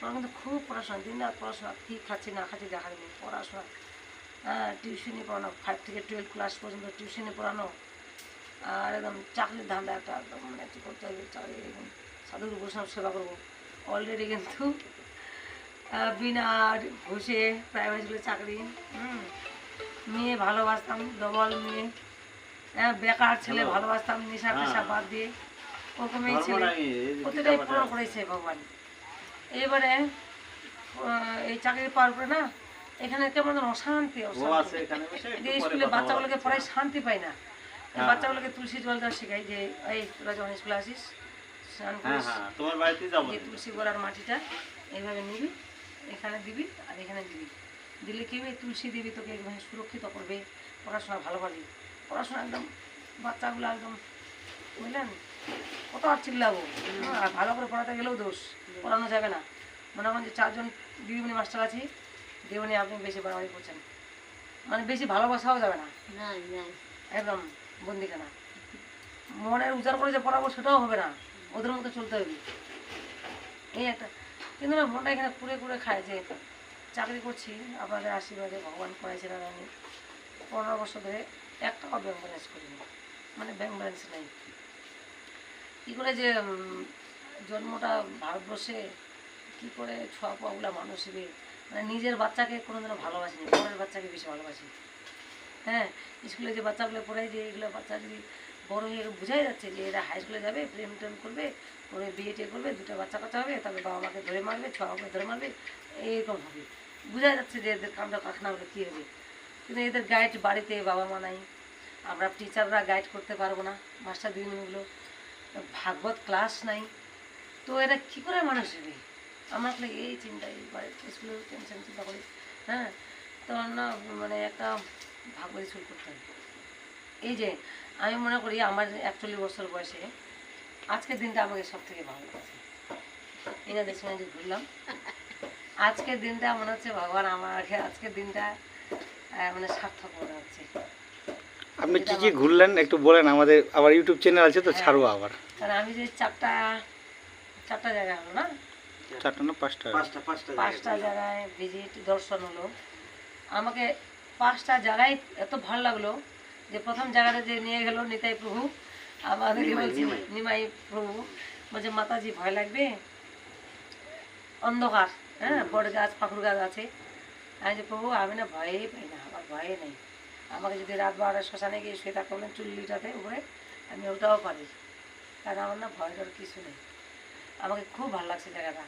ওরা কিন্তু খুব পড়াশোনা, দিন রাত পড়াশোনা, কী খাচ্ছি না খাচ্ছি দেখার নেই, পড়াশোনা। হ্যাঁ, টিউশনি পড়ানো, 5 থেকে 12 ক্লাস পর্যন্ত টিউশনি পড়ানো। আর একদম চাকরির ধান্দা একটা, একদম মানে কী করতে হবে, চাকরি একদম সাধুগুরু বৈষ্ণব সেবা করবো। অলরেডি কিন্তু বিনা ঘুষে প্রাইভেট স্কুলে চাকরি। মেয়ে ভালোবাসতাম, ডবল মেয়ে। হ্যাঁ, বেকার ছেলে ভালোবাসতাম, নেশা পেশা বাদ দিয়ে ওরকমই ছেলে, প্রতিটাই পূরণ করেছে ভগবান। এবারে এই চাকরি পাওয়ার পরে না এখানে কেমন অশান্তি, স্কুলে বাচ্চাগুলোকে পড়ায় শান্তি পাই না। বাচ্চাগুলোকে তুলসী জল দেওয়া শেখাই, যে এই তোরা যখন স্কুলে আসিস স্নান করিস, যে তুলসী গোড়ার মাটিটা এইভাবে নিবি, এখানে দিবি আর এখানে দিবি, দিলে কি হবে, তুলসী দিবি তোকে একদম সুরক্ষিত করবে, পড়াশোনা ভালো পারবি। পড়াশোনা একদম বাচ্চাগুলো একদম বুঝলেন, কত আর চিল্লাবো। আর ভালো করে পড়াতে গেলেও দোষ, পড়ানো যাবে না। মনে করেন যে 4 জন দিদিমণি মাস্টার আছে, দিদিমণি আপনি বেশি বাড়াবাড়ি করছেন, মানে বেশি ভালোবাসাও যাবে না, একদম বন্দিখানা। মনের উজাড় করে যে পড়াবো সেটাও হবে না, ওদের মতো চলতে হবে, এই একটা। কিন্তু না মনটা এখানে কুড়ে কুড়ে খায় যে চাকরি করছি আপনাদের আশীর্বাদে, ভগবান করাইছিলেন। আমি 15 বছর ধরে একটাও ব্যাংক ব্যালেন্স করিনি, মানে ব্যাংক ব্যালেন্স নেই। কী করে যে জন্মটা ভারতবর্ষে, কী করে ছোঁয়া পোয়াগুলা মানুষ হবে, মানে নিজের বাচ্চাকে কোনোদিনও ভালোবাসিনি, পরের বাচ্চাকে বেশি ভালোবাসি। হ্যাঁ, স্কুলে যে বাচ্চাগুলো পড়াই, যে এগুলো বাচ্চা যদি বড় হয়ে বোঝাই যাচ্ছে যে এরা হাই স্কুলে যাবে, প্রেম টেম করবে, করে বিয়ে টিয়ে করবে, 2টা বাচ্চা কাচ্চা হবে, তারপরে বাবা মাকে ধরে মারবে, ছোঁয়াকে ধরে মারবে, এইরকম হবে, বোঝা যাচ্ছে যে এদের কামটা কারখানা হলে কী হবে। কিন্তু এদের গাইড বাড়িতে বাবা মা নাই, আমরা টিচাররা গাইড করতে পারবো না, মাস্টার দিদিমণিগুলো ভাগবত ক্লাস নাই, তো এরা কী করে মানুষ হবে। আমরা আসলে এই চিন্তা, এই স্কুলের টেনশন চিন্তা করি। হ্যাঁ, তখন না মানে একটা ভাগবত স্কুল করতে হবে। এই যে আমি মনে করি আমার 41 বছর বয়সে আজকের দিনটা আমাকে সব থেকে ভালো লাগছে। এনাদের সঙ্গে যে ঘুরলাম, আজকের দিনটা মনে হচ্ছে ভগবান আমাকে আজকের দিনটা মানে সার্থক মনে হচ্ছে। আপনি কি কি ঘুরলেন একটু বলেন, আমাদের আবার ইউটিউব চ্যানেল আছে তো, ছাড়বো আবার। কারণ আমি যে চারটা জায়গা হলো না, 4টা না 5টা জায়গায় ভিজিট দর্শন হলো। আমাকে 5টা জায়গায় এত ভালো লাগলো যে প্রথম জায়গাটা যে নিয়ে গেল নিতাই প্রভু, আমাদেরকে বলছে নিমাই প্রভু, বলছে মাতাজি ভয় লাগবে, অন্ধকার, হ্যাঁ, বট গাছ পাকুড় গাছ আছে। আমি যে প্রভু আমি না ভয়েই পাই না, আমার ভয়ে নেই, আমাকে যদি রাত 12টায় শ্মশানে গিয়ে শুয়ে থাকতে বলেন চুল্লিটাতে উপরে, আমি ওটাও পারি, কারণ আমার না ভয় ডর কিছু নেই। আমাকে খুব ভালো লাগছে জায়গাটা।